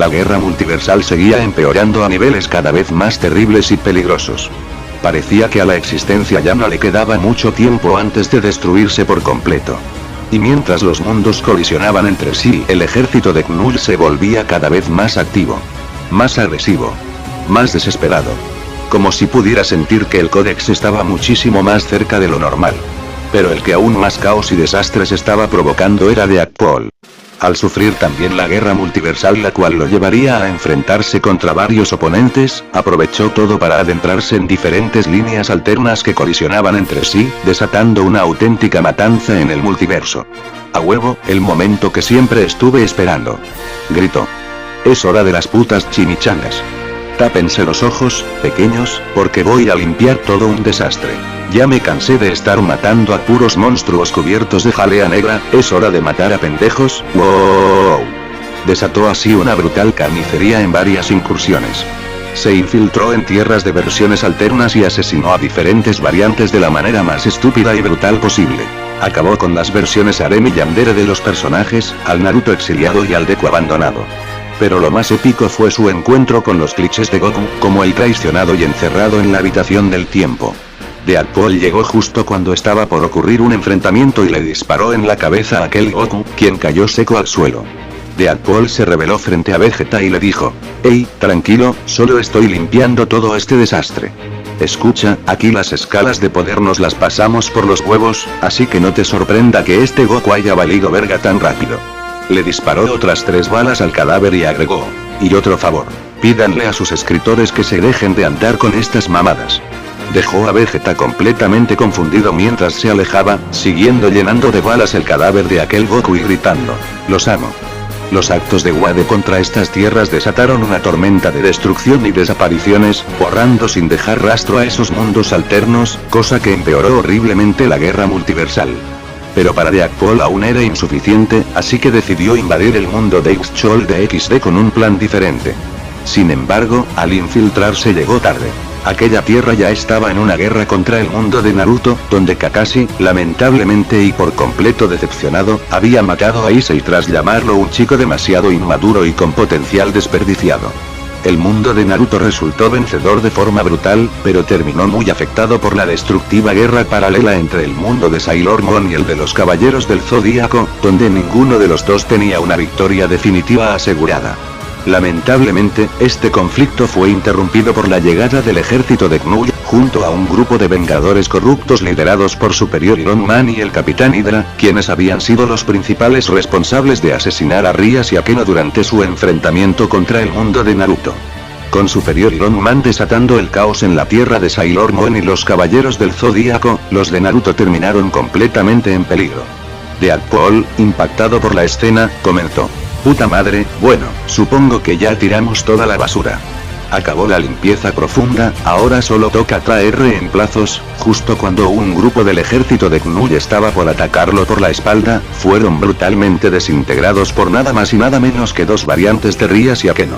La guerra multiversal seguía empeorando a niveles cada vez más terribles y peligrosos. Parecía que a la existencia ya no le quedaba mucho tiempo antes de destruirse por completo. Y mientras los mundos colisionaban entre sí, el ejército de Knull se volvía cada vez más activo. Más agresivo. Más desesperado. Como si pudiera sentir que el Codex estaba muchísimo más cerca de lo normal. Pero el que aún más caos y desastres estaba provocando era Deadpool. Al sufrir también la guerra multiversal, la cual lo llevaría a enfrentarse contra varios oponentes, aprovechó todo para adentrarse en diferentes líneas alternas que colisionaban entre sí, desatando una auténtica matanza en el multiverso. A huevo, el momento que siempre estuve esperando. Gritó. Es hora de las putas chimichangas. Tápense los ojos, pequeños, porque voy a limpiar todo un desastre. Ya me cansé de estar matando a puros monstruos cubiertos de jalea negra, es hora de matar a pendejos. ¡Wow! Desató así una brutal carnicería en varias incursiones. Se infiltró en tierras de versiones alternas y asesinó a diferentes variantes de la manera más estúpida y brutal posible. Acabó con las versiones harem y yandere de los personajes, al Naruto exiliado y al Deku abandonado. Pero lo más épico fue su encuentro con los clichés de Goku, como el traicionado y encerrado en la habitación del tiempo. Deadpool llegó justo cuando estaba por ocurrir un enfrentamiento y le disparó en la cabeza a aquel Goku, quien cayó seco al suelo. Deadpool se rebeló frente a Vegeta y le dijo: «Hey, tranquilo, solo estoy limpiando todo este desastre. Escucha, aquí las escalas de poder nos las pasamos por los huevos, así que no te sorprenda que este Goku haya valido verga tan rápido». Le disparó otras 3 balas al cadáver y agregó: «Y otro favor, pídanle a sus escritores que se dejen de andar con estas mamadas». Dejó a Vegeta completamente confundido mientras se alejaba, siguiendo llenando de balas el cadáver de aquel Goku y gritando: «Los amo». Los actos de Wade contra estas tierras desataron una tormenta de destrucción y desapariciones, borrando sin dejar rastro a esos mundos alternos, cosa que empeoró horriblemente la guerra multiversal. Pero para Deadpool aún era insuficiente, así que decidió invadir el mundo de X-Chol de XD con un plan diferente. Sin embargo, al infiltrarse llegó tarde. Aquella tierra ya estaba en una guerra contra el mundo de Naruto, donde Kakashi, lamentablemente y por completo decepcionado, había matado a Issei tras llamarlo un chico demasiado inmaduro y con potencial desperdiciado. El mundo de Naruto resultó vencedor de forma brutal, pero terminó muy afectado por la destructiva guerra paralela entre el mundo de Sailor Moon y el de los Caballeros del Zodíaco, donde ninguno de los dos tenía una victoria definitiva asegurada. Lamentablemente, este conflicto fue interrumpido por la llegada del ejército de Knull, junto a un grupo de vengadores corruptos liderados por Superior Iron Man y el Capitán Hydra, quienes habían sido los principales responsables de asesinar a Rias y a Keno durante su enfrentamiento contra el mundo de Naruto. Con Superior Iron Man desatando el caos en la tierra de Sailor Moon y los Caballeros del Zodíaco, los de Naruto terminaron completamente en peligro. Deadpool, impactado por la escena, comentó: «Puta madre, bueno, supongo que ya tiramos toda la basura. Acabó la limpieza profunda, ahora solo toca traer reemplazos». Justo cuando un grupo del ejército de Knull estaba por atacarlo por la espalda, fueron brutalmente desintegrados por nada más y nada menos que 2 variantes de Rias y Akeno.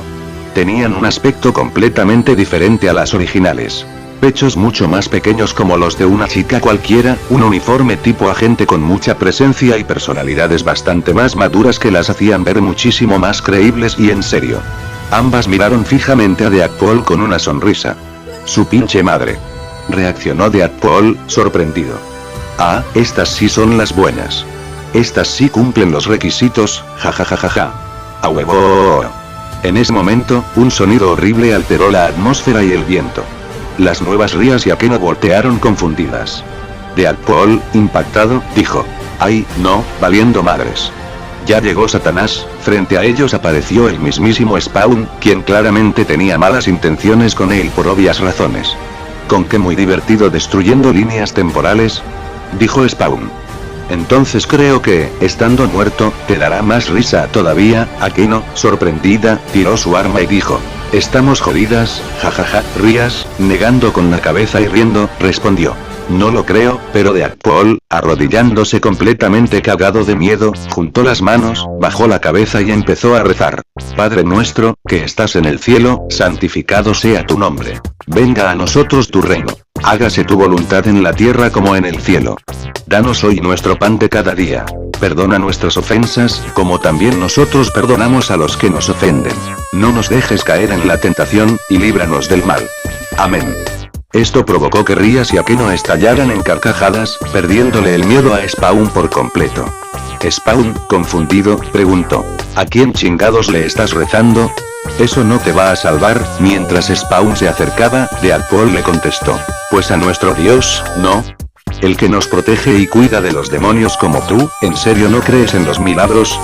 Tenían un aspecto completamente diferente a las originales. Pechos mucho más pequeños como los de una chica cualquiera, un uniforme tipo agente con mucha presencia y personalidades bastante más maduras que las hacían ver muchísimo más creíbles y en serio. Ambas miraron fijamente a Deadpool con una sonrisa. «Su pinche madre», reaccionó Deadpool, sorprendido. «Ah, estas sí son las buenas. Estas sí cumplen los requisitos, jajajajaja. ¡A huevo!». En ese momento, un sonido horrible alteró la atmósfera y el viento. Las nuevas Rias y Akeno voltearon confundidas. Deadpool, impactado, dijo: «Ay, no, valiendo madres». Ya llegó Satanás, frente a ellos apareció el mismísimo Spawn, quien claramente tenía malas intenciones con él por obvias razones. «Con qué muy divertido destruyendo líneas temporales», dijo Spawn. «Entonces creo que, estando muerto, te dará más risa todavía». Akeno, sorprendida, tiró su arma y dijo: «Estamos jodidas, jajaja». Rias, negando con la cabeza y riendo, respondió: «No lo creo», pero Deadpool, arrodillándose completamente cagado de miedo, juntó las manos, bajó la cabeza y empezó a rezar: «Padre nuestro, que estás en el cielo, santificado sea tu nombre. Venga a nosotros tu reino». Hágase tu voluntad en la tierra como en el cielo. Danos hoy nuestro pan de cada día. Perdona nuestras ofensas, como también nosotros perdonamos a los que nos ofenden. No nos dejes caer en la tentación, y líbranos del mal. Amén. Esto provocó que Rías y Aqueno estallaran en carcajadas, perdiéndole el miedo a Spawn por completo. Spawn, confundido, preguntó: ¿A quién chingados le estás rezando? Eso no te va a salvar. Mientras Spawn se acercaba, Deadpool le contestó: pues a nuestro Dios, ¿no? El que nos protege y cuida de los demonios como tú. ¿En serio no crees en los milagros?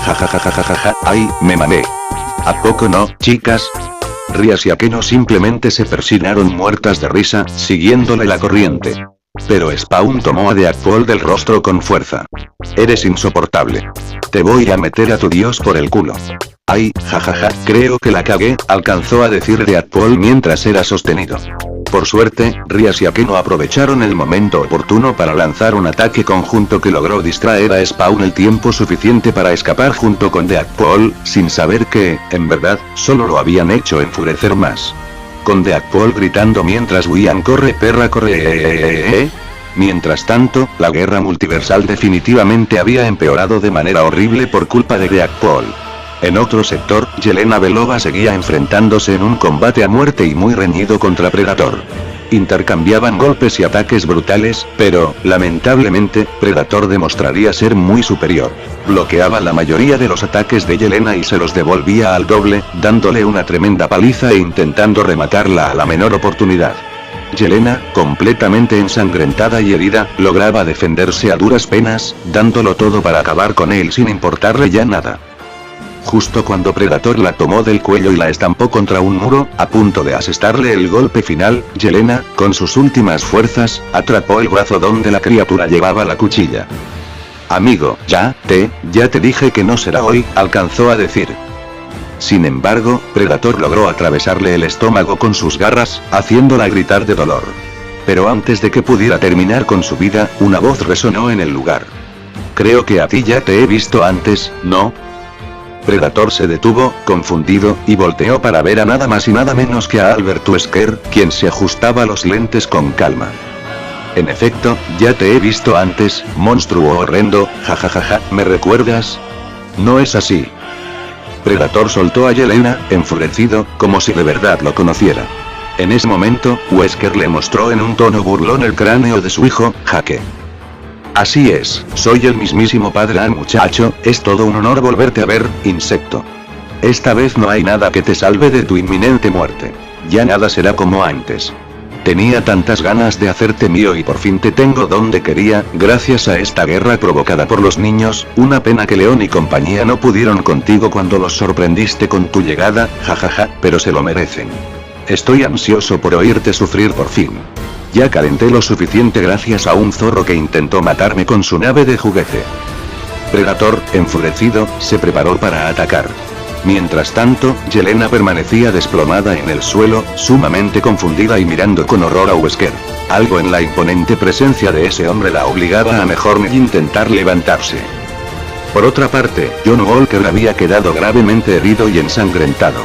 Jajajajajaja, ay, me mamé. ¿A poco no, chicas? Rías y Aqueno simplemente se persignaron muertas de risa, siguiéndole la corriente. Pero Spawn tomó a Deadpool del rostro con fuerza. Eres insoportable. Te voy a meter a tu dios por el culo. Ay, jajaja, creo que la cagué, alcanzó a decir Deadpool mientras era sostenido. Por suerte, Rías y Aqueno aprovecharon el momento oportuno para lanzar un ataque conjunto que logró distraer a Spawn el tiempo suficiente para escapar junto con Deadpool, sin saber que, en verdad, solo lo habían hecho enfurecer más. Con Deadpool gritando mientras huían: corre perra corre. Mientras tanto, la guerra multiversal definitivamente había empeorado de manera horrible por culpa de Deadpool. En otro sector, Yelena Belova seguía enfrentándose en un combate a muerte y muy reñido contra Predator. Intercambiaban golpes y ataques brutales, pero, lamentablemente, Predator demostraría ser muy superior. Bloqueaba la mayoría de los ataques de Yelena y se los devolvía al doble, dándole una tremenda paliza e intentando rematarla a la menor oportunidad. Yelena, completamente ensangrentada y herida, lograba defenderse a duras penas, dándolo todo para acabar con él sin importarle ya nada. Justo cuando Predator la tomó del cuello y la estampó contra un muro, a punto de asestarle el golpe final, Yelena, con sus últimas fuerzas, atrapó el brazo donde la criatura llevaba la cuchilla. Amigo, ya te dije que no será hoy, alcanzó a decir. Sin embargo, Predator logró atravesarle el estómago con sus garras, haciéndola gritar de dolor. Pero antes de que pudiera terminar con su vida, una voz resonó en el lugar. Creo que a ti ya te he visto antes, ¿no? Predator se detuvo, confundido, y volteó para ver a nada más y nada menos que a Albert Wesker, quien se ajustaba los lentes con calma. En efecto, ya te he visto antes, monstruo horrendo, jajajaja, ¿me recuerdas? No es así. Predator soltó a Yelena, enfurecido, como si de verdad lo conociera. En ese momento, Wesker le mostró en un tono burlón el cráneo de su hijo, Jake. Así es, soy el mismísimo padre muchacho, es todo un honor volverte a ver, insecto. Esta vez no hay nada que te salve de tu inminente muerte. Ya nada será como antes. Tenía tantas ganas de hacerte mío y por fin te tengo donde quería, gracias a esta guerra provocada por los niños. Una pena que León y compañía no pudieron contigo cuando los sorprendiste con tu llegada, jajaja, pero se lo merecen. Estoy ansioso por oírte sufrir por fin. Ya calenté lo suficiente gracias a un zorro que intentó matarme con su nave de juguete. Predator, enfurecido, se preparó para atacar. Mientras tanto, Yelena permanecía desplomada en el suelo, sumamente confundida y mirando con horror a Wesker. Algo en la imponente presencia de ese hombre la obligaba a mejor ni intentar levantarse. Por otra parte, John Walker había quedado gravemente herido y ensangrentado.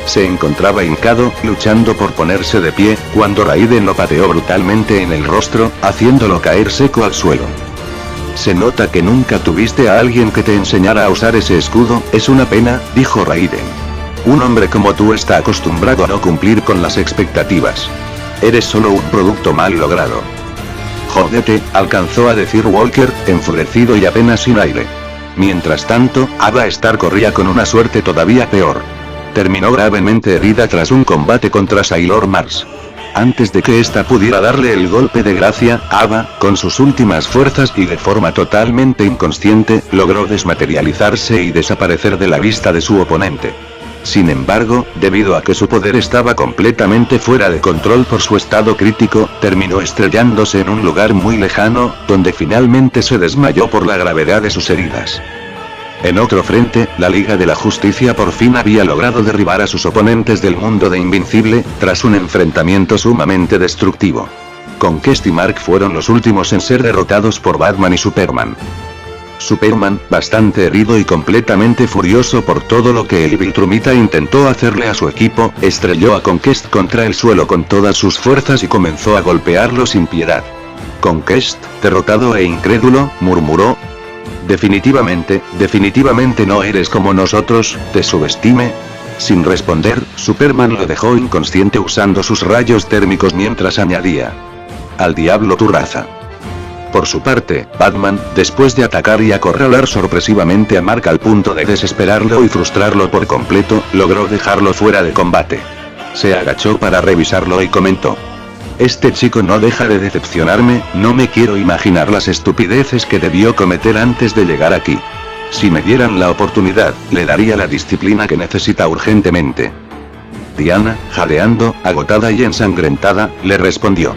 Se encontraba hincado, luchando por ponerse de pie, cuando Raiden lo pateó brutalmente en el rostro, haciéndolo caer seco al suelo. Se nota que nunca tuviste a alguien que te enseñara a usar ese escudo, es una pena, dijo Raiden. Un hombre como tú está acostumbrado a no cumplir con las expectativas. Eres solo un producto mal logrado. Jódete, alcanzó a decir Walker, enfurecido y apenas sin aire. Mientras tanto, Ava Starr corría con una suerte todavía peor. Terminó gravemente herida tras un combate contra Sailor Mars. Antes de que ésta pudiera darle el golpe de gracia, Ava, con sus últimas fuerzas y de forma totalmente inconsciente, logró desmaterializarse y desaparecer de la vista de su oponente. Sin embargo, debido a que su poder estaba completamente fuera de control por su estado crítico, terminó estrellándose en un lugar muy lejano, donde finalmente se desmayó por la gravedad de sus heridas. En otro frente, la Liga de la Justicia por fin había logrado derribar a sus oponentes del mundo de Invincible, tras un enfrentamiento sumamente destructivo. Conquest y Mark fueron los últimos en ser derrotados por Batman y Superman. Superman, bastante herido y completamente furioso por todo lo que el Viltrumita intentó hacerle a su equipo, estrelló a Conquest contra el suelo con todas sus fuerzas y comenzó a golpearlo sin piedad. Conquest, derrotado e incrédulo, murmuró: definitivamente no eres como nosotros, te subestime. Sin responder, Superman lo dejó inconsciente usando sus rayos térmicos mientras añadía: al diablo tu raza. Por su parte, Batman, después de atacar y acorralar sorpresivamente a Mark al punto de desesperarlo y frustrarlo por completo, logró dejarlo fuera de combate. Se agachó para revisarlo y comentó: este chico no deja de decepcionarme, no me quiero imaginar las estupideces que debió cometer antes de llegar aquí. Si me dieran la oportunidad, le daría la disciplina que necesita urgentemente. Diana, jadeando, agotada y ensangrentada, le respondió: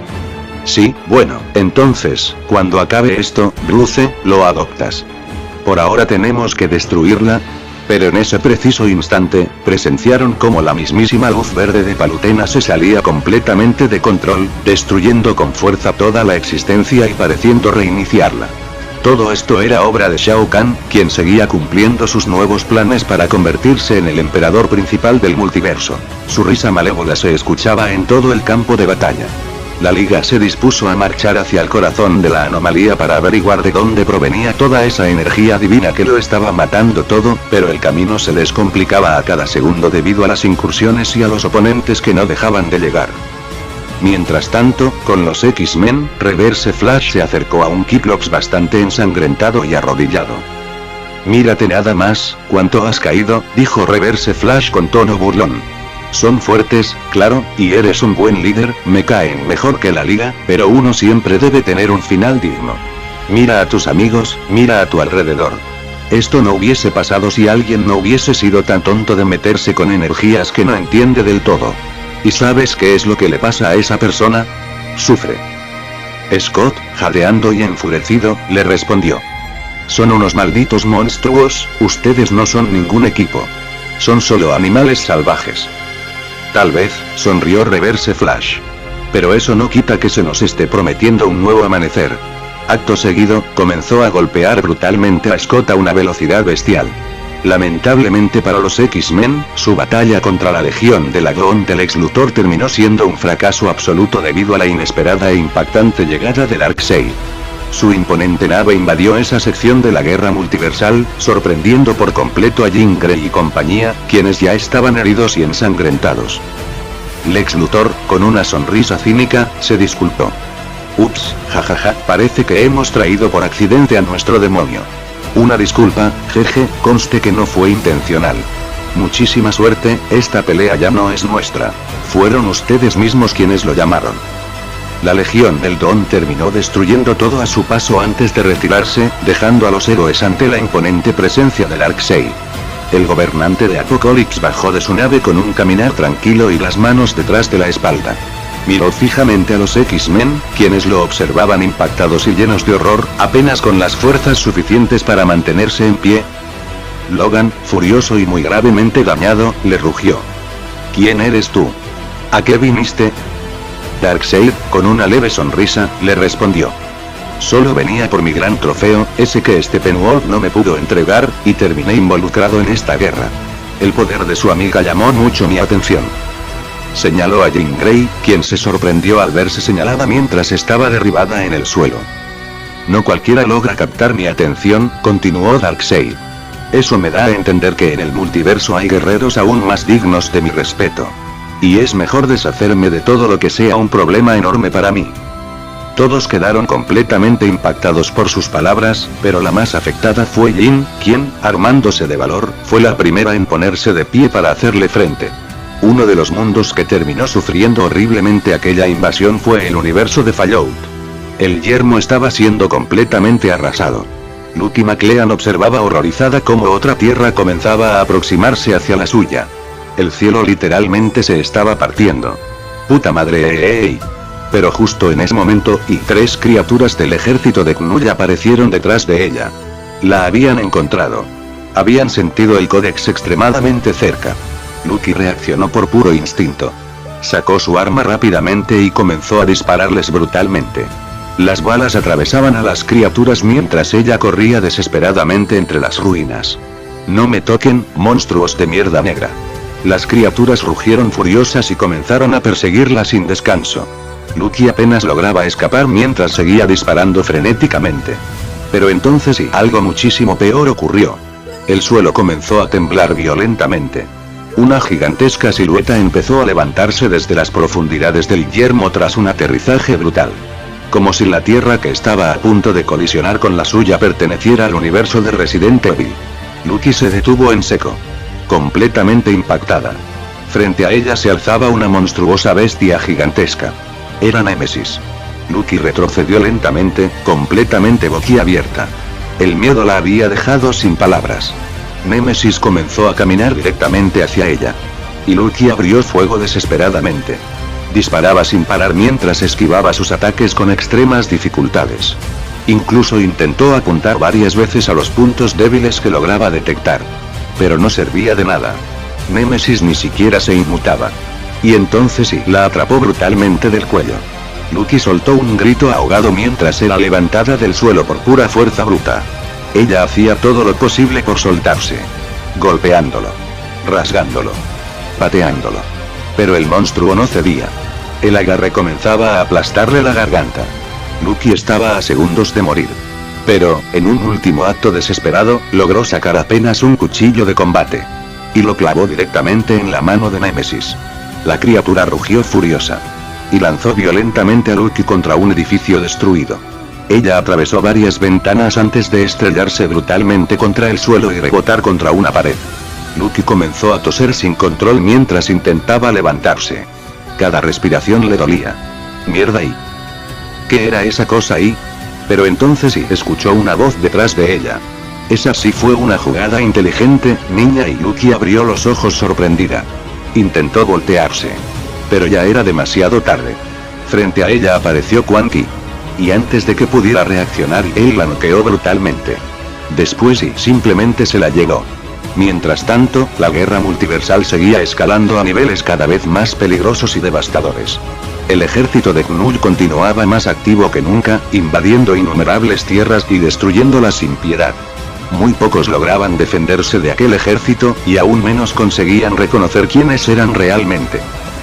sí, bueno, entonces, cuando acabe esto, Bruce, lo adoptas. Por ahora tenemos que destruirla. Pero en ese preciso instante, presenciaron cómo la mismísima luz verde de Palutena se salía completamente de control, destruyendo con fuerza toda la existencia y pareciendo reiniciarla. Todo esto era obra de Shao Kahn, quien seguía cumpliendo sus nuevos planes para convertirse en el emperador principal del multiverso. Su risa malévola se escuchaba en todo el campo de batalla. La Liga se dispuso a marchar hacia el corazón de la anomalía para averiguar de dónde provenía toda esa energía divina que lo estaba matando todo, pero el camino se les complicaba a cada segundo debido a las incursiones y a los oponentes que no dejaban de llegar. Mientras tanto, con los X-Men, Reverse Flash se acercó a un Cyclops bastante ensangrentado y arrodillado. Mírate nada más, cuánto has caído, dijo Reverse Flash con tono burlón. Son fuertes, claro, y eres un buen líder, me caen mejor que la Liga, pero uno siempre debe tener un final digno. Mira a tus amigos, mira a tu alrededor. Esto no hubiese pasado si alguien no hubiese sido tan tonto de meterse con energías que no entiende del todo. ¿Y sabes qué es lo que le pasa a esa persona? Sufre. Scott, jadeando y enfurecido, le respondió: son unos malditos monstruos, ustedes no son ningún equipo. Son solo animales salvajes. Tal vez, sonrió Reverse Flash. Pero eso no quita que se nos esté prometiendo un nuevo amanecer. Acto seguido, comenzó a golpear brutalmente a Scott a una velocidad bestial. Lamentablemente para los X-Men, su batalla contra la Legión del Agón del Lex Luthor terminó siendo un fracaso absoluto debido a la inesperada e impactante llegada de Darkseid. Su imponente nave invadió esa sección de la guerra multiversal, sorprendiendo por completo a Jean Grey y compañía, quienes ya estaban heridos y ensangrentados. Lex Luthor, con una sonrisa cínica, se disculpó. Ups, jajaja, parece que hemos traído por accidente a nuestro demonio. Una disculpa, jeje, conste que no fue intencional. Muchísima suerte, esta pelea ya no es nuestra. Fueron ustedes mismos quienes lo llamaron. La Legión del Don terminó destruyendo todo a su paso antes de retirarse, dejando a los héroes ante la imponente presencia de Darkseid. El gobernante de Apokolips bajó de su nave con un caminar tranquilo y las manos detrás de la espalda. Miró fijamente a los X-Men, quienes lo observaban impactados y llenos de horror, apenas con las fuerzas suficientes para mantenerse en pie. Logan, furioso y muy gravemente dañado, le rugió: ¿quién eres tú? ¿A qué viniste? Darkseid, con una leve sonrisa, le respondió: solo venía por mi gran trofeo, ese que Steppenwolf no me pudo entregar, y terminé involucrado en esta guerra. El poder de su amiga llamó mucho mi atención. Señaló a Jean Grey, quien se sorprendió al verse señalada mientras estaba derribada en el suelo. No cualquiera logra captar mi atención, continuó Darkseid. Eso me da a entender que en el multiverso hay guerreros aún más dignos de mi respeto. Y es mejor deshacerme de todo lo que sea un problema enorme para mí. Todos quedaron completamente impactados por sus palabras, pero la más afectada fue Jean, quien, armándose de valor, fue la primera en ponerse de pie para hacerle frente. Uno de los mundos que terminó sufriendo horriblemente aquella invasión fue el universo de Fallout. El yermo estaba siendo completamente arrasado. Lucky McLean observaba horrorizada cómo otra tierra comenzaba a aproximarse hacia la suya. El cielo literalmente se estaba partiendo. ¡Puta madre! ¡Ey! Pero justo en ese momento, y tres criaturas del ejército de Knull aparecieron detrás de ella. La habían encontrado. Habían sentido el códex extremadamente cerca. Lucky reaccionó por puro instinto. Sacó su arma rápidamente y comenzó a dispararles brutalmente. Las balas atravesaban a las criaturas mientras ella corría desesperadamente entre las ruinas. No me toquen, monstruos de mierda negra. Las criaturas rugieron furiosas y comenzaron a perseguirla sin descanso. Lucky apenas lograba escapar mientras seguía disparando frenéticamente. Pero entonces algo muchísimo peor ocurrió. El suelo comenzó a temblar violentamente. Una gigantesca silueta empezó a levantarse desde las profundidades del yermo tras un aterrizaje brutal. Como si la tierra que estaba a punto de colisionar con la suya perteneciera al universo de Resident Evil. Lucky se detuvo en seco. Completamente impactada. Frente a ella se alzaba una monstruosa bestia gigantesca. Era Némesis. Lucky retrocedió lentamente, completamente boquiabierta. El miedo la había dejado sin palabras. Némesis comenzó a caminar directamente hacia ella. Y Lucky abrió fuego desesperadamente. Disparaba sin parar mientras esquivaba sus ataques con extremas dificultades. Incluso intentó apuntar varias veces a los puntos débiles que lograba detectar. Pero no servía de nada. Némesis ni siquiera se inmutaba. Y entonces la atrapó brutalmente del cuello. Lucky soltó un grito ahogado mientras era levantada del suelo por pura fuerza bruta. Ella hacía todo lo posible por soltarse. Golpeándolo. Rasgándolo. Pateándolo. Pero el monstruo no cedía. El agarre comenzaba a aplastarle la garganta. Lucky estaba a segundos de morir. Pero, en un último acto desesperado, logró sacar apenas un cuchillo de combate. Y lo clavó directamente en la mano de Némesis. La criatura rugió furiosa. Y lanzó violentamente a Lucky contra un edificio destruido. Ella atravesó varias ventanas antes de estrellarse brutalmente contra el suelo y rebotar contra una pared. Lucky comenzó a toser sin control mientras intentaba levantarse. Cada respiración le dolía. Mierda y... ¿qué era esa cosa ahí? Pero entonces escuchó una voz detrás de ella. Esa sí fue una jugada inteligente, niña, y Lucky abrió los ojos sorprendida. Intentó voltearse. Pero ya era demasiado tarde. Frente a ella apareció Quan Chi. Y antes de que pudiera reaccionar, él la noqueó brutalmente. Después simplemente se la llevó. Mientras tanto, la guerra multiversal seguía escalando a niveles cada vez más peligrosos y devastadores. El ejército de Knull continuaba más activo que nunca, invadiendo innumerables tierras y destruyéndolas sin piedad. Muy pocos lograban defenderse de aquel ejército, y aún menos conseguían reconocer quiénes eran realmente.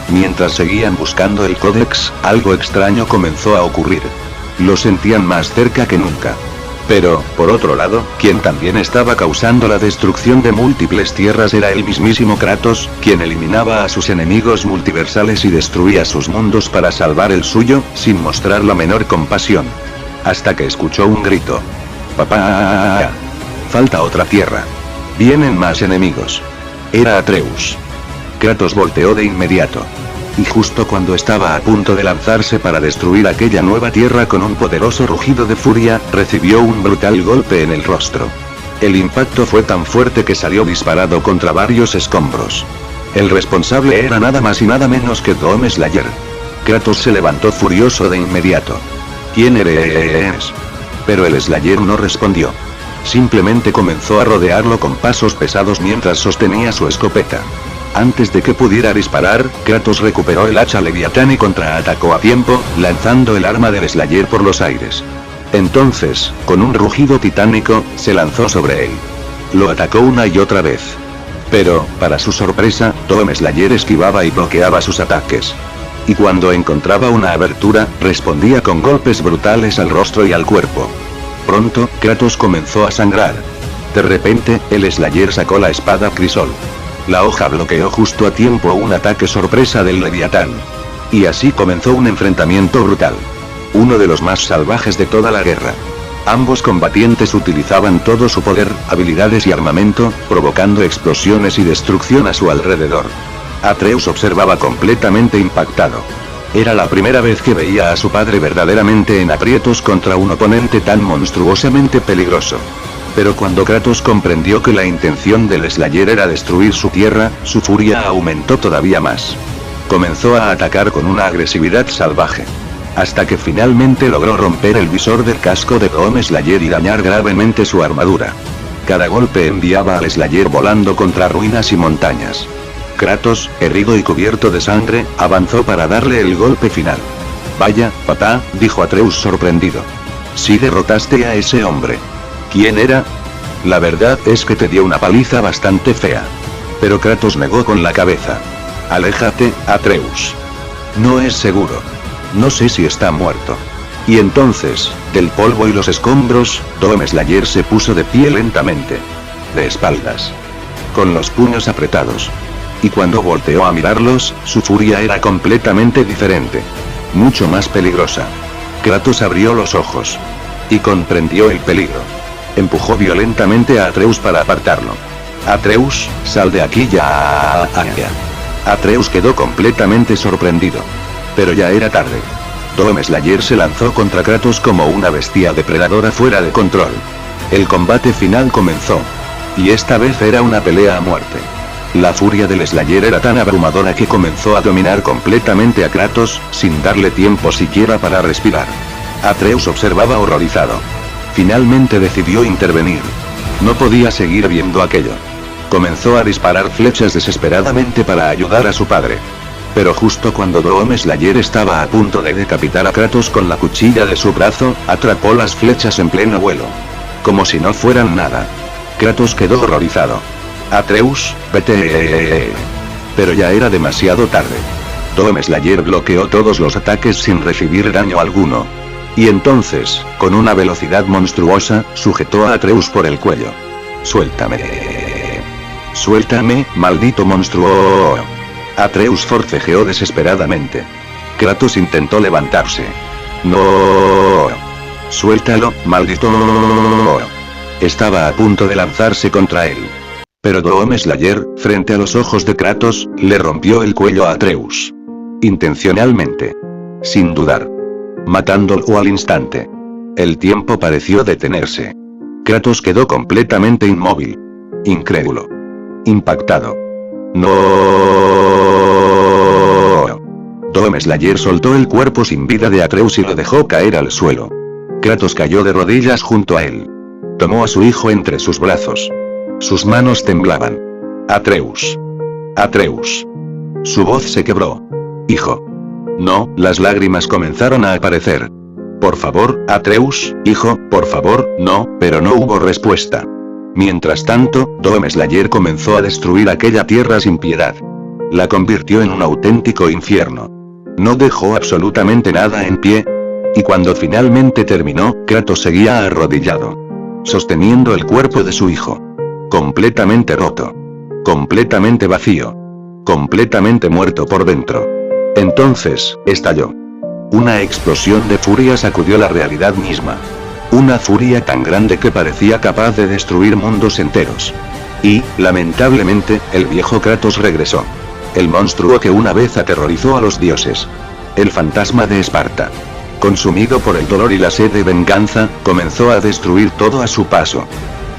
Mientras seguían buscando el Códex, algo extraño comenzó a ocurrir. Lo sentían más cerca que nunca. Pero, por otro lado, quien también estaba causando la destrucción de múltiples tierras era el mismísimo Kratos, quien eliminaba a sus enemigos multiversales y destruía sus mundos para salvar el suyo, sin mostrar la menor compasión. Hasta que escuchó un grito. ¡Papá! Falta otra tierra. Vienen más enemigos. Era Atreus. Kratos volteó de inmediato. Y justo cuando estaba a punto de lanzarse para destruir aquella nueva tierra con un poderoso rugido de furia, recibió un brutal golpe en el rostro. El impacto fue tan fuerte que salió disparado contra varios escombros. El responsable era nada más y nada menos que Doom Slayer. Kratos se levantó furioso de inmediato. ¿Quién eres? Pero el Slayer no respondió. Simplemente comenzó a rodearlo con pasos pesados mientras sostenía su escopeta. Antes de que pudiera disparar, Kratos recuperó el hacha Leviatán y contraatacó a tiempo, lanzando el arma del Slayer por los aires. Entonces, con un rugido titánico, se lanzó sobre él. Lo atacó una y otra vez. Pero, para su sorpresa, Doom Slayer esquivaba y bloqueaba sus ataques. Y cuando encontraba una abertura, respondía con golpes brutales al rostro y al cuerpo. Pronto, Kratos comenzó a sangrar. De repente, el Slayer sacó la espada Crisol. La hoja bloqueó justo a tiempo un ataque sorpresa del Leviatán. Y así comenzó un enfrentamiento brutal. Uno de los más salvajes de toda la guerra. Ambos combatientes utilizaban todo su poder, habilidades y armamento, provocando explosiones y destrucción a su alrededor. Atreus observaba completamente impactado. Era la primera vez que veía a su padre verdaderamente en aprietos contra un oponente tan monstruosamente peligroso. Pero cuando Kratos comprendió que la intención del Slayer era destruir su tierra, su furia aumentó todavía más. Comenzó a atacar con una agresividad salvaje. Hasta que finalmente logró romper el visor del casco de Doom Slayer y dañar gravemente su armadura. Cada golpe enviaba al Slayer volando contra ruinas y montañas. Kratos, herido y cubierto de sangre, avanzó para darle el golpe final. Vaya, papá, dijo Atreus sorprendido. Sí derrotaste a ese hombre. ¿Quién era? La verdad es que te dio una paliza bastante fea. Pero Kratos negó con la cabeza. Aléjate, Atreus. No es seguro. No sé si está muerto. Y entonces, del polvo y los escombros, Doomslayer se puso de pie lentamente. De espaldas. Con los puños apretados. Y cuando volteó a mirarlos, su furia era completamente diferente. Mucho más peligrosa. Kratos abrió los ojos. Y comprendió el peligro. Empujó violentamente a Atreus para apartarlo. Atreus, sal de aquí ya. Atreus quedó completamente sorprendido. Pero ya era tarde. Doomslayer se lanzó contra Kratos como una bestia depredadora fuera de control. El combate final comenzó. Y esta vez era una pelea a muerte. La furia del Slayer era tan abrumadora que comenzó a dominar completamente a Kratos, sin darle tiempo siquiera para respirar. Atreus observaba horrorizado. Finalmente decidió intervenir. No podía seguir viendo aquello. Comenzó a disparar flechas desesperadamente para ayudar a su padre. Pero justo cuando Doomslayer estaba a punto de decapitar a Kratos con la cuchilla de su brazo, atrapó las flechas en pleno vuelo. Como si no fueran nada. Kratos quedó horrorizado. Atreus, vete. Pero ya era demasiado tarde. Doomslayer bloqueó todos los ataques sin recibir daño alguno. Y entonces, con una velocidad monstruosa, sujetó a Atreus por el cuello. Suéltame. Suéltame, maldito monstruo. Atreus forcejeó desesperadamente. Kratos intentó levantarse. No. Suéltalo, maldito. Estaba a punto de lanzarse contra él. Pero Doomslayer, frente a los ojos de Kratos, le rompió el cuello a Atreus. Intencionalmente. Sin dudar. Matándolo al instante. El tiempo pareció detenerse. Kratos quedó completamente inmóvil. Incrédulo. Impactado. No. Doomslayer soltó el cuerpo sin vida de Atreus y lo dejó caer al suelo. Kratos cayó de rodillas junto a él. Tomó a su hijo entre sus brazos. Sus manos temblaban. Atreus. Atreus. Su voz se quebró. Hijo. No, las lágrimas comenzaron a aparecer. Por favor, Atreus, hijo, por favor, no, pero no hubo respuesta. Mientras tanto, Doomslayer comenzó a destruir aquella tierra sin piedad. La convirtió en un auténtico infierno. No dejó absolutamente nada en pie. Y cuando finalmente terminó, Kratos seguía arrodillado. Sosteniendo el cuerpo de su hijo. Completamente roto. Completamente vacío. Completamente muerto por dentro. Entonces, estalló. Una explosión de furia sacudió la realidad misma. Una furia tan grande que parecía capaz de destruir mundos enteros. Y, lamentablemente, el viejo Kratos regresó. El monstruo que una vez aterrorizó a los dioses. El fantasma de Esparta. Consumido por el dolor y la sed de venganza, comenzó a destruir todo a su paso.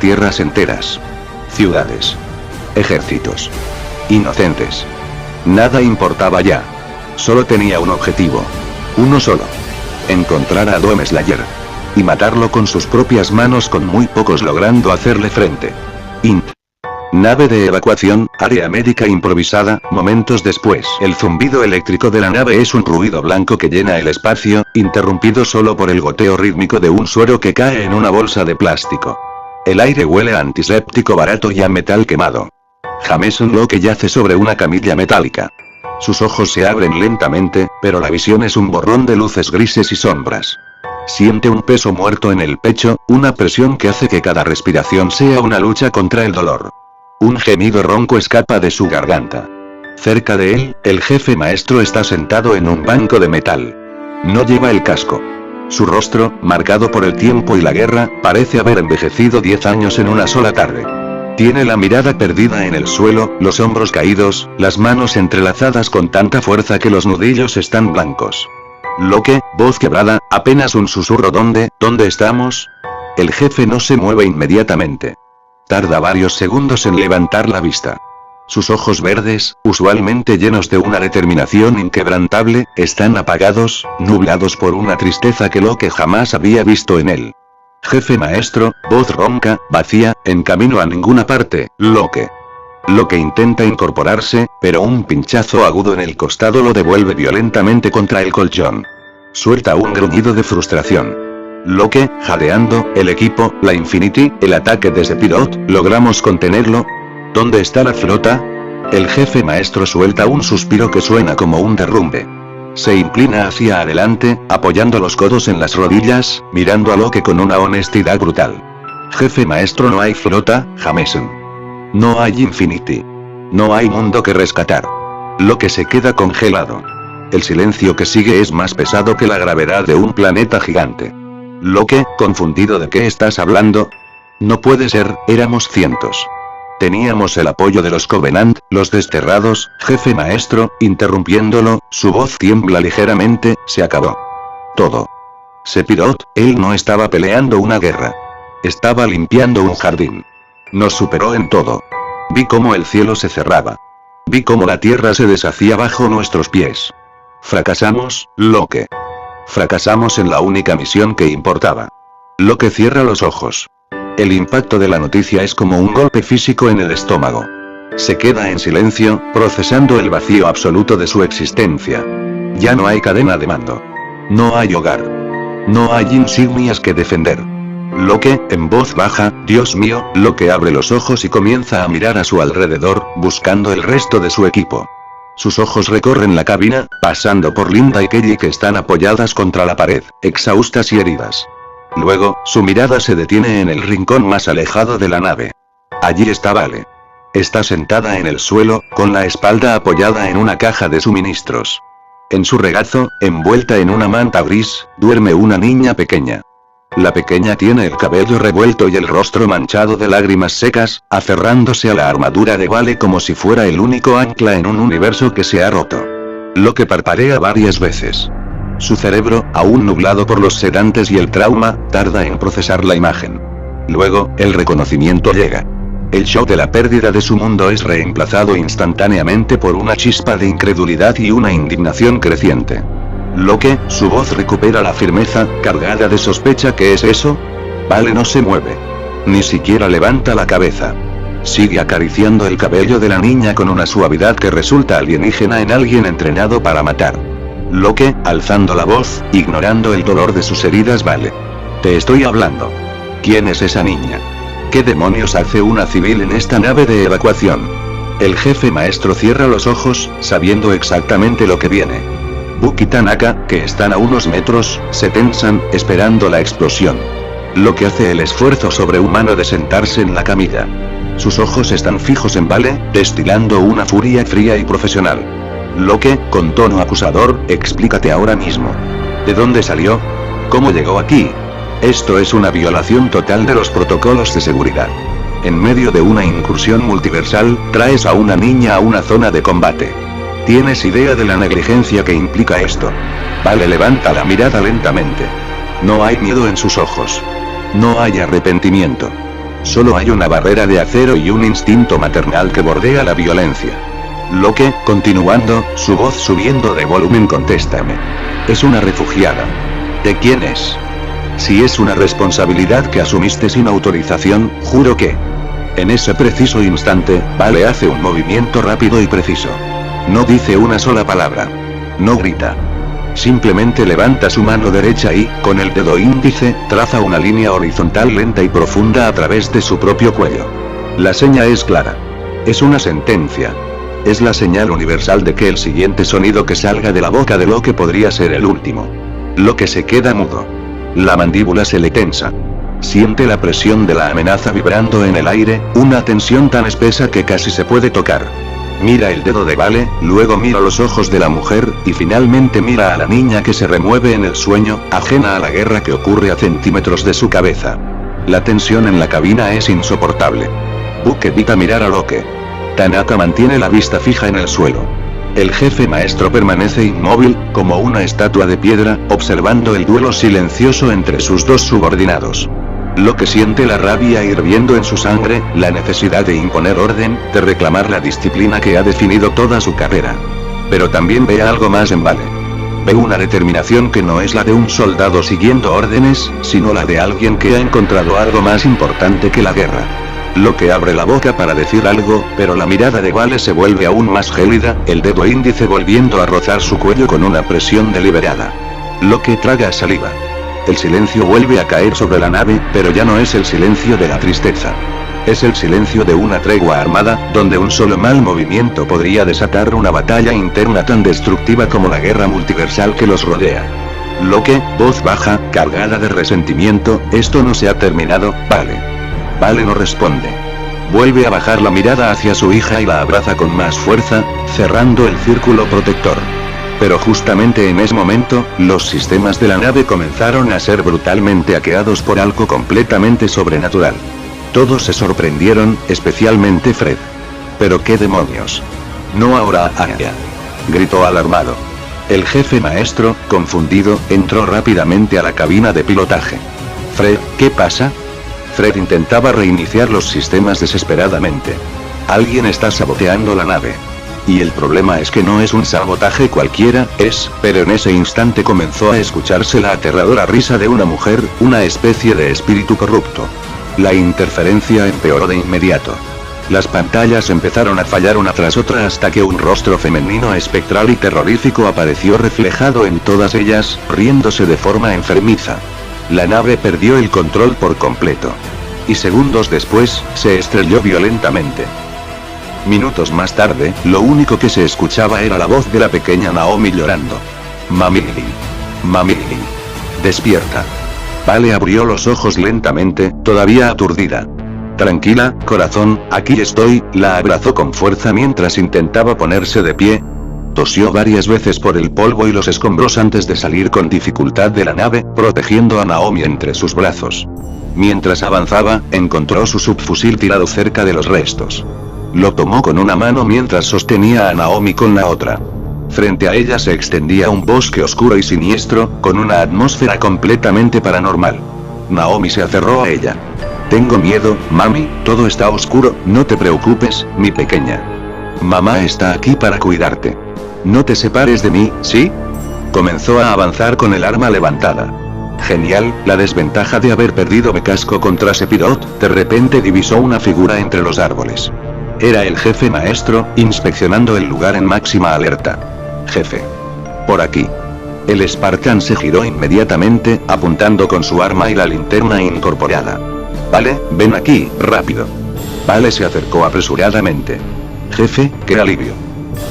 Tierras enteras. Ciudades. Ejércitos. Inocentes. Nada importaba ya. Solo tenía un objetivo. Uno solo. Encontrar a Doomslayer. Y matarlo con sus propias manos, con muy pocos logrando hacerle frente. Int. Nave de evacuación, área médica improvisada. Momentos después, el zumbido eléctrico de la nave es un ruido blanco que llena el espacio, interrumpido solo por el goteo rítmico de un suero que cae en una bolsa de plástico. El aire huele a antiséptico barato y a metal quemado. Jameson Locke yace sobre una camilla metálica. Sus ojos se abren lentamente, pero la visión es un borrón de luces grises y sombras. Siente un peso muerto en el pecho, una presión que hace que cada respiración sea una lucha contra el dolor. Un gemido ronco escapa de su garganta. Cerca de él, el jefe maestro está sentado en un banco de metal. No lleva el casco. Su rostro, marcado por el tiempo y la guerra, parece haber envejecido 10 años en una sola tarde. Tiene la mirada perdida en el suelo, los hombros caídos, las manos entrelazadas con tanta fuerza que los nudillos están blancos. Locke, voz quebrada, apenas un susurro. ¿Dónde estamos? El jefe no se mueve inmediatamente. Tarda varios segundos en levantar la vista. Sus ojos verdes, usualmente llenos de una determinación inquebrantable, están apagados, nublados por una tristeza que Locke jamás había visto en él. Jefe maestro, voz ronca, vacía, en camino a ninguna parte. Locke. Locke intenta incorporarse, pero un pinchazo agudo en el costado lo devuelve violentamente contra el colchón. suelta un gruñido de frustración. Locke, jadeando, el equipo, la Infinity, el ataque de Sephiroth, ¿logramos contenerlo? ¿Dónde está la flota? El jefe maestro suelta un suspiro que suena como un derrumbe. Se inclina hacia adelante, apoyando los codos en las rodillas, mirando a Locke con una honestidad brutal. Jefe maestro, no hay flota, Jameson. No hay Infinity. No hay mundo que rescatar. Locke se queda congelado. El silencio que sigue es más pesado que la gravedad de un planeta gigante. Locke, confundido, ¿de qué estás hablando? No puede ser, éramos cientos. Teníamos el apoyo de los Covenant, los desterrados, jefe maestro, interrumpiéndolo, su voz tiembla ligeramente, se acabó. Todo. Sephiroth, él no estaba peleando una guerra. Estaba limpiando un jardín. Nos superó en todo. Vi cómo el cielo se cerraba. Vi cómo la tierra se deshacía bajo nuestros pies. Fracasamos, Locke. Fracasamos en la única misión que importaba. Locke cierra los ojos. El impacto de la noticia es como un golpe físico en el estómago. Se queda en silencio, procesando el vacío absoluto de su existencia. Ya no hay cadena de mando. No hay hogar. No hay insignias que defender. Locke, en voz baja, Dios mío, Locke abre los ojos y comienza a mirar a su alrededor, buscando el resto de su equipo. Sus ojos recorren la cabina, pasando por Linda y Kelly que están apoyadas contra la pared, exhaustas y heridas. Luego, su mirada se detiene en el rincón más alejado de la nave. Allí está Vale. Está sentada en el suelo, con la espalda apoyada en una caja de suministros. En su regazo, envuelta en una manta gris, duerme una niña pequeña. La pequeña tiene el cabello revuelto y el rostro manchado de lágrimas secas, aferrándose a la armadura de Vale como si fuera el único ancla en un universo que se ha roto. Locke parpadea varias veces. Su cerebro, aún nublado por los sedantes y el trauma, tarda en procesar la imagen. Luego, el reconocimiento llega. El shock de la pérdida de su mundo es reemplazado instantáneamente por una chispa de incredulidad y una indignación creciente. Locke, su voz recupera la firmeza, cargada de sospecha. ¿Qué es eso? Vale no se mueve. Ni siquiera levanta la cabeza. Sigue acariciando el cabello de la niña con una suavidad que resulta alienígena en alguien entrenado para matar. Locke, alzando la voz, ignorando el dolor de sus heridas. Vale. Te estoy hablando. ¿Quién es esa niña? ¿Qué demonios hace una civil en esta nave de evacuación? El jefe maestro cierra los ojos, sabiendo exactamente lo que viene. Buck y Tanaka, que están a unos metros, se tensan, esperando la explosión. Locke hace el esfuerzo sobrehumano de sentarse en la camilla. Sus ojos están fijos en Vale, destilando una furia fría y profesional. Locke, con tono acusador, explícate ahora mismo. ¿De dónde salió? ¿Cómo llegó aquí? Esto es una violación total de los protocolos de seguridad. En medio de una incursión multiversal, traes a una niña a una zona de combate. ¿Tienes idea de la negligencia que implica esto? Vale levanta la mirada lentamente. No hay miedo en sus ojos. No hay arrepentimiento. Solo hay una barrera de acero y un instinto maternal que bordea la violencia. Locke, continuando, su voz subiendo de volumen, contéstame. Es una refugiada. ¿De quién es? Si es una responsabilidad que asumiste sin autorización, juro que... En ese preciso instante, Vale hace un movimiento rápido y preciso. No dice una sola palabra. No grita. Simplemente levanta su mano derecha y, con el dedo índice, traza una línea horizontal lenta y profunda a través de su propio cuello. La seña es clara. Es una sentencia. Es la señal universal de que el siguiente sonido que salga de la boca de Locke podría ser el último. Locke se queda mudo. La mandíbula se le tensa. Siente la presión de la amenaza vibrando en el aire, una tensión tan espesa que casi se puede tocar. Mira el dedo de Vale, luego mira los ojos de la mujer, y finalmente mira a la niña que se remueve en el sueño, ajena a la guerra que ocurre a centímetros de su cabeza. La tensión en la cabina es insoportable. Buck evita mirar a Locke. Tanaka mantiene la vista fija en el suelo. El jefe maestro permanece inmóvil, como una estatua de piedra, observando el duelo silencioso entre sus dos subordinados. Locke siente la rabia hirviendo en su sangre, la necesidad de imponer orden, de reclamar la disciplina que ha definido toda su carrera. Pero también ve algo más en Vale. Ve una determinación que no es la de un soldado siguiendo órdenes, sino la de alguien que ha encontrado algo más importante que la guerra. Locke abre la boca para decir algo, pero la mirada de Vale se vuelve aún más gélida, el dedo índice volviendo a rozar su cuello con una presión deliberada. lo que traga saliva. El silencio vuelve a caer sobre la nave, pero ya no es el silencio de la tristeza. Es el silencio de una tregua armada, donde un solo mal movimiento podría desatar una batalla interna tan destructiva como la guerra multiversal que los rodea. Locke, voz baja, cargada de resentimiento, esto no se ha terminado, Vale. Vale no responde. Vuelve a bajar la mirada hacia su hija y la abraza con más fuerza, cerrando el círculo protector. Pero justamente en ese momento, los sistemas de la nave comenzaron a ser brutalmente hackeados por algo completamente sobrenatural. Todos se sorprendieron, especialmente Fred. ¿Pero qué demonios? No ahora, Aya. Gritó alarmado. El jefe maestro, confundido, entró rápidamente a la cabina de pilotaje. Fred, ¿qué pasa? Fred intentaba reiniciar los sistemas desesperadamente. Alguien está saboteando la nave. Y el problema es que no es un sabotaje cualquiera, pero en ese instante comenzó a escucharse la aterradora risa de una mujer, una especie de espíritu corrupto. La interferencia empeoró de inmediato. Las pantallas empezaron a fallar una tras otra hasta que un rostro femenino espectral y terrorífico apareció reflejado en todas ellas, riéndose de forma enfermiza. La nave perdió el control por completo. Y segundos después, se estrelló violentamente. Minutos más tarde, lo único que se escuchaba era la voz de la pequeña Naomi llorando. Mami Lily. Mami Lily. Despierta. Vale abrió los ojos lentamente, todavía aturdida. Tranquila, corazón, aquí estoy, la abrazó con fuerza mientras intentaba ponerse de pie. Tosió varias veces por el polvo y los escombros antes de salir con dificultad de la nave, protegiendo a Naomi entre sus brazos. Mientras avanzaba, encontró su subfusil tirado cerca de los restos. Lo tomó con una mano mientras sostenía a Naomi con la otra. Frente a ella se extendía un bosque oscuro y siniestro, con una atmósfera completamente paranormal. Naomi se aferró a ella. Tengo miedo, mami, todo está oscuro, no te preocupes, mi pequeña. Mamá está aquí para cuidarte. No te separes de mí, ¿sí? Comenzó a avanzar con el arma levantada. Genial, la desventaja de haber perdido mi casco contra Sephiroth, de repente divisó una figura entre los árboles. Era el jefe maestro, inspeccionando el lugar en máxima alerta. Jefe. Por aquí. El Spartan se giró inmediatamente, apuntando con su arma y la linterna incorporada. Vale, ven aquí, rápido. Vale se acercó apresuradamente. Jefe, qué alivio.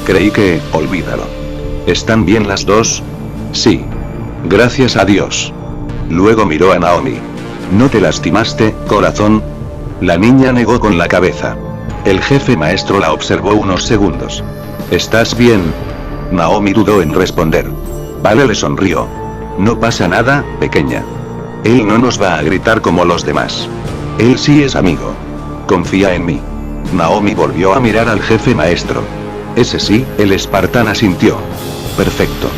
Creí que, olvídalo. ¿Están bien las dos? Sí. Gracias a Dios. Luego miró a Naomi. ¿No te lastimaste, corazón? La niña negó con la cabeza. El jefe maestro la observó unos segundos. ¿Estás bien? Naomi dudó en responder. Vale le sonrió. No pasa nada, pequeña. Él no nos va a gritar como los demás. Él sí es amigo. Confía en mí. Naomi volvió a mirar al jefe maestro. Ese sí, el espartano asintió. Perfecto.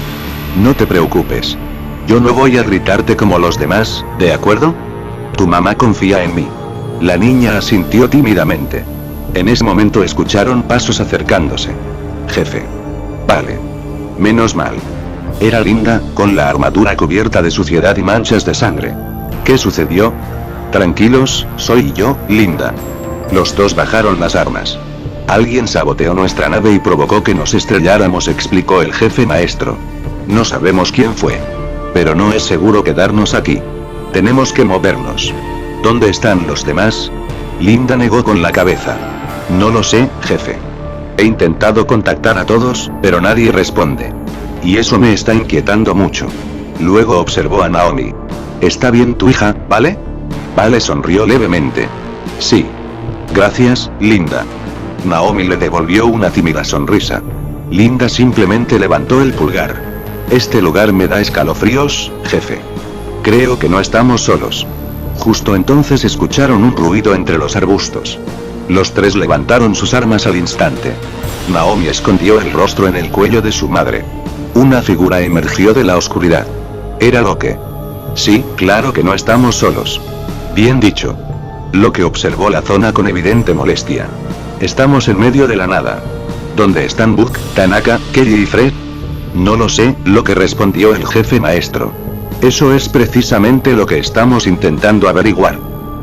No te preocupes. Yo no voy a gritarte como los demás, ¿de acuerdo? Tu mamá confía en mí. La niña asintió tímidamente. En ese momento escucharon pasos acercándose. Jefe. Vale. Menos mal. Era Linda, con la armadura cubierta de suciedad y manchas de sangre. ¿Qué sucedió? Tranquilos, soy yo, Linda. Los dos bajaron las armas. Alguien saboteó nuestra nave y provocó que nos estrelláramos, explicó el jefe maestro. No sabemos quién fue. Pero no es seguro quedarnos aquí. Tenemos que movernos. ¿Dónde están los demás? Linda negó con la cabeza. No lo sé, jefe. He intentado contactar a todos, pero nadie responde. Y eso me está inquietando mucho. Luego observó a Naomi. ¿Está bien tu hija, Vale? Vale sonrió levemente. Sí. Gracias, Linda. Naomi le devolvió una tímida sonrisa. Linda simplemente levantó el pulgar. Este lugar me da escalofríos, jefe. Creo que no estamos solos. Justo entonces escucharon un ruido entre los arbustos. Los tres levantaron sus armas al instante. Naomi escondió el rostro en el cuello de su madre. Una figura emergió de la oscuridad. Era Locke. Sí, claro que no estamos solos. Bien dicho. Locke observó la zona con evidente molestia. Estamos en medio de la nada. ¿Dónde están Book, Tanaka, Kelly y Fred? No lo sé, Locke respondió el jefe maestro. Eso es precisamente lo que estamos intentando averiguar.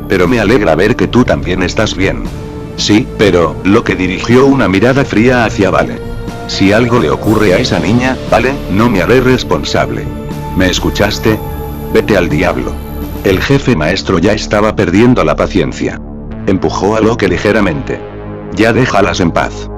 Pero me alegra ver que tú también estás bien. Sí, pero, Locke dirigió una mirada fría hacia Vale. Si algo le ocurre a esa niña, Vale, no me haré responsable. ¿Me escuchaste? Vete al diablo. El jefe maestro ya estaba perdiendo la paciencia. Empujó a Locke ligeramente. Ya déjalas en paz.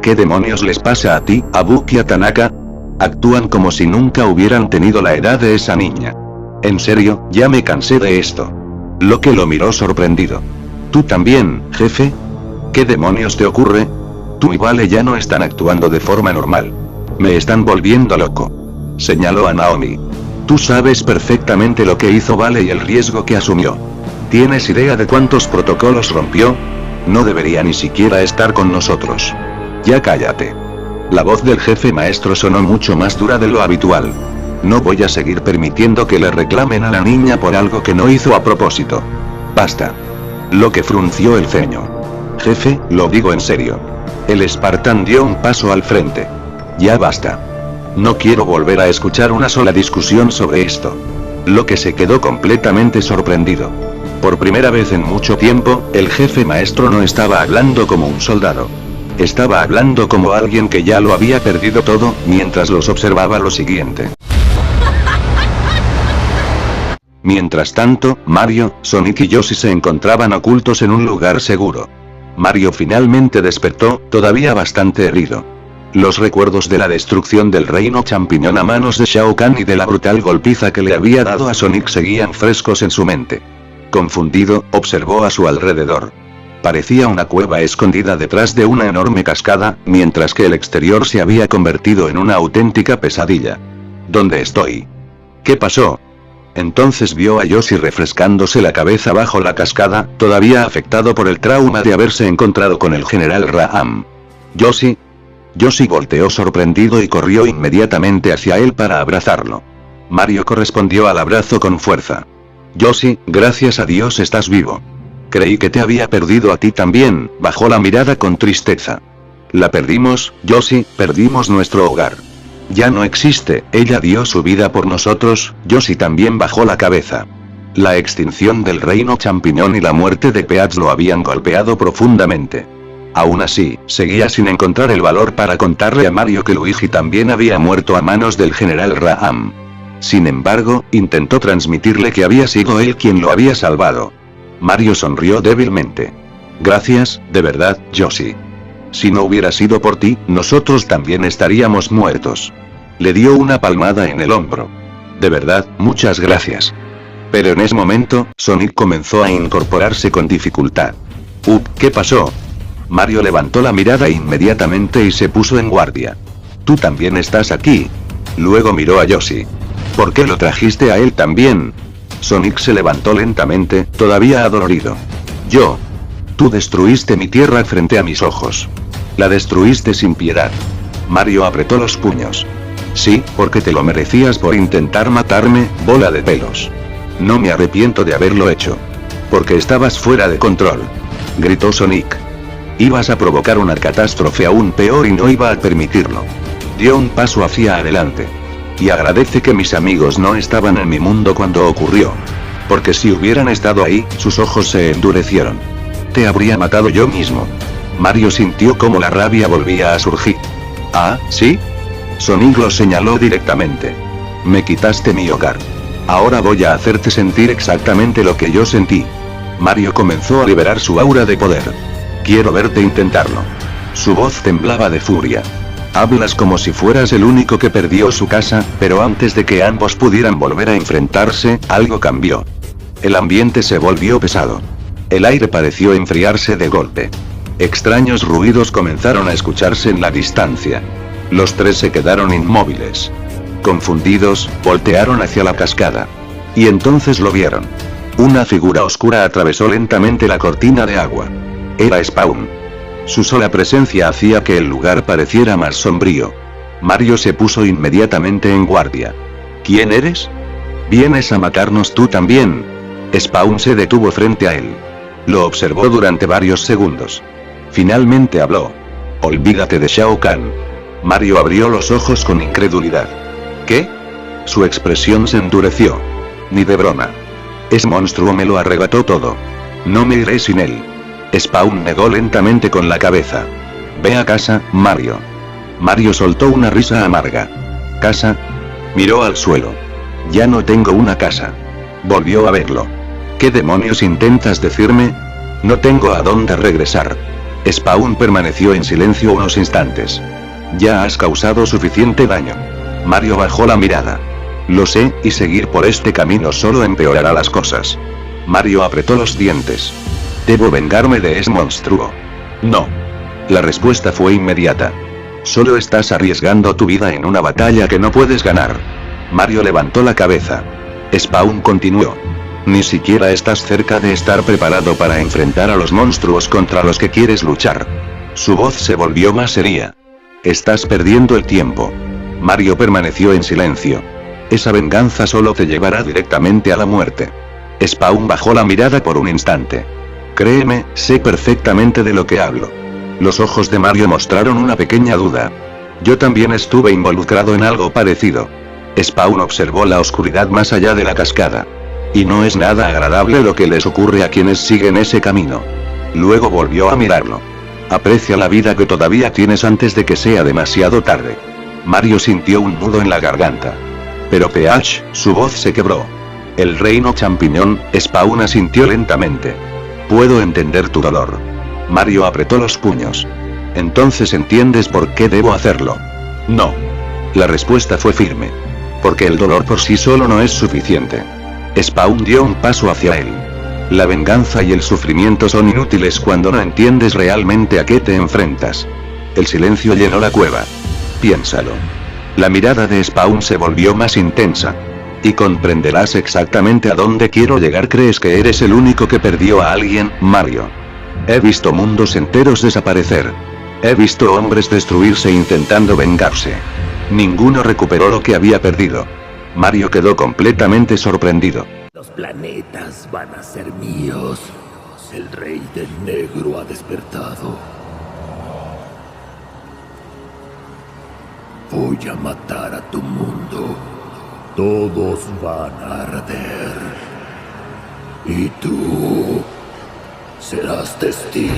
¿Qué demonios les pasa a ti, Abuki Tanaka? Actúan como si nunca hubieran tenido la edad de esa niña. En serio, ya me cansé de esto. Locke lo miró sorprendido. ¿Tú también, jefe? ¿Qué demonios te ocurre? Tú y Vale ya no están actuando de forma normal. Me están volviendo loco. Señaló a Naomi. Tú sabes perfectamente lo que hizo Vale y el riesgo que asumió. ¿Tienes idea de cuántos protocolos rompió? No debería ni siquiera estar con nosotros. Ya cállate. La voz del jefe maestro sonó mucho más dura de lo habitual. No voy a seguir permitiendo que le reclamen a la niña por algo que no hizo a propósito. Basta. Locke frunció el ceño. Jefe, lo digo en serio. El Spartan dio un paso al frente. Ya basta. No quiero volver a escuchar una sola discusión sobre esto. Locke se quedó completamente sorprendido. Por primera vez en mucho tiempo, el jefe maestro no estaba hablando como un soldado. Estaba hablando como alguien que ya lo había perdido todo, mientras los observaba lo siguiente. Mientras tanto, Mario, Sonic y Yoshi se encontraban ocultos en un lugar seguro. Mario finalmente despertó, todavía bastante herido. Los recuerdos de la destrucción del reino champiñón a manos de Shao Kahn y de la brutal golpiza que le había dado a Sonic seguían frescos en su mente. Confundido, observó a su alrededor. Parecía una cueva escondida detrás de una enorme cascada, mientras que el exterior se había convertido en una auténtica pesadilla. ¿Dónde estoy? ¿Qué pasó? Entonces vio a Yoshi refrescándose la cabeza bajo la cascada, todavía afectado por el trauma de haberse encontrado con el general Raham. ¿Yoshi? Yoshi volteó sorprendido y corrió inmediatamente hacia él para abrazarlo. Mario correspondió al abrazo con fuerza. Yoshi, gracias a Dios estás vivo. Creí que te había perdido a ti también, bajó la mirada con tristeza. La perdimos, Yoshi, perdimos nuestro hogar. Ya no existe, ella dio su vida por nosotros, Yoshi también bajó la cabeza. La extinción del reino champiñón y la muerte de Peach lo habían golpeado profundamente. Aún así, seguía sin encontrar el valor para contarle a Mario que Luigi también había muerto a manos del general Raham. Sin embargo, intentó transmitirle que había sido él quien lo había salvado. Mario sonrió débilmente. Gracias, de verdad, Yoshi. Si no hubiera sido por ti, nosotros también estaríamos muertos. Le dio una palmada en el hombro. De verdad, muchas gracias. Pero en ese momento, Sonic comenzó a incorporarse con dificultad. ¿Qué pasó? Mario levantó la mirada inmediatamente y se puso en guardia. Tú también estás aquí. Luego miró a Yoshi. ¿Por qué lo trajiste a él también? Sonic se levantó lentamente, todavía adolorido. Tú destruiste mi tierra frente a mis ojos. La destruiste sin piedad. Mario apretó los puños. Sí, porque te lo merecías por intentar matarme, bola de pelos. No me arrepiento de haberlo hecho. Porque estabas fuera de control. Gritó Sonic. Ibas a provocar una catástrofe aún peor y no iba a permitirlo. Dio un paso hacia adelante. Y agradece que mis amigos no estaban en mi mundo cuando ocurrió. Porque si hubieran estado ahí, sus ojos se endurecieron. Te habría matado yo mismo. Mario sintió como la rabia volvía a surgir. ¿Ah, sí? Sonic lo señaló directamente. Me quitaste mi hogar. Ahora voy a hacerte sentir exactamente lo que yo sentí. Mario comenzó a liberar su aura de poder. Quiero verte intentarlo. Su voz temblaba de furia. Hablas como si fueras el único que perdió su casa, pero antes de que ambos pudieran volver a enfrentarse, algo cambió. El ambiente se volvió pesado. El aire pareció enfriarse de golpe. Extraños ruidos comenzaron a escucharse en la distancia. Los tres se quedaron inmóviles. Confundidos, voltearon hacia la cascada. Y entonces lo vieron. Una figura oscura atravesó lentamente la cortina de agua. Era Spawn. Su sola presencia hacía que el lugar pareciera más sombrío. Mario se puso inmediatamente en guardia. ¿Quién eres? ¿Vienes a matarnos tú también? Spawn se detuvo frente a él. Lo observó durante varios segundos. Finalmente habló. Olvídate de Shao Kahn. Mario abrió los ojos con incredulidad. ¿Qué? Su expresión se endureció. Ni de broma. Ese monstruo me lo arrebató todo. No me iré sin él. Spawn negó lentamente con la cabeza. Ve a casa, Mario. Mario soltó una risa amarga. ¿Casa? Miró al suelo. Ya no tengo una casa. Volvió a verlo. ¿Qué demonios intentas decirme? No tengo a dónde regresar. Spawn permaneció en silencio unos instantes. Ya has causado suficiente daño. Mario bajó la mirada. Lo sé, y seguir por este camino solo empeorará las cosas. Mario apretó los dientes. Debo vengarme de ese monstruo. No. La respuesta fue inmediata. Solo estás arriesgando tu vida en una batalla que no puedes ganar. Mario levantó la cabeza. Spawn continuó. Ni siquiera estás cerca de estar preparado para enfrentar a los monstruos contra los que quieres luchar. Su voz se volvió más seria. Estás perdiendo el tiempo. Mario permaneció en silencio. Esa venganza solo te llevará directamente a la muerte. Spawn bajó la mirada por un instante. Créeme, sé perfectamente de lo que hablo. Los ojos de Mario mostraron una pequeña duda. Yo también estuve involucrado en algo parecido. Spawn observó la oscuridad más allá de la cascada. Y no es nada agradable lo que les ocurre a quienes siguen ese camino. Luego volvió a mirarlo. Aprecia la vida que todavía tienes antes de que sea demasiado tarde. Mario sintió un nudo en la garganta. Pero Peach, su voz se quebró. El reino champiñón, Spawn asintió lentamente. Puedo entender tu dolor. Mario apretó los puños. Entonces entiendes por qué debo hacerlo. No. La respuesta fue firme. Porque el dolor por sí solo no es suficiente. Spawn dio un paso hacia él. La venganza y el sufrimiento son inútiles cuando no entiendes realmente a qué te enfrentas. El silencio llenó la cueva. Piénsalo. La mirada de Spawn se volvió más intensa. Y comprenderás exactamente a dónde quiero llegar. ¿Crees que eres el único que perdió a alguien, Mario? He visto mundos enteros desaparecer. He visto hombres destruirse intentando vengarse. Ninguno recuperó lo que había perdido. Mario quedó completamente sorprendido. Los planetas van a ser míos. El rey del negro ha despertado. Voy a matar a tu mundo. Todos van a arder. Y tú serás testigo.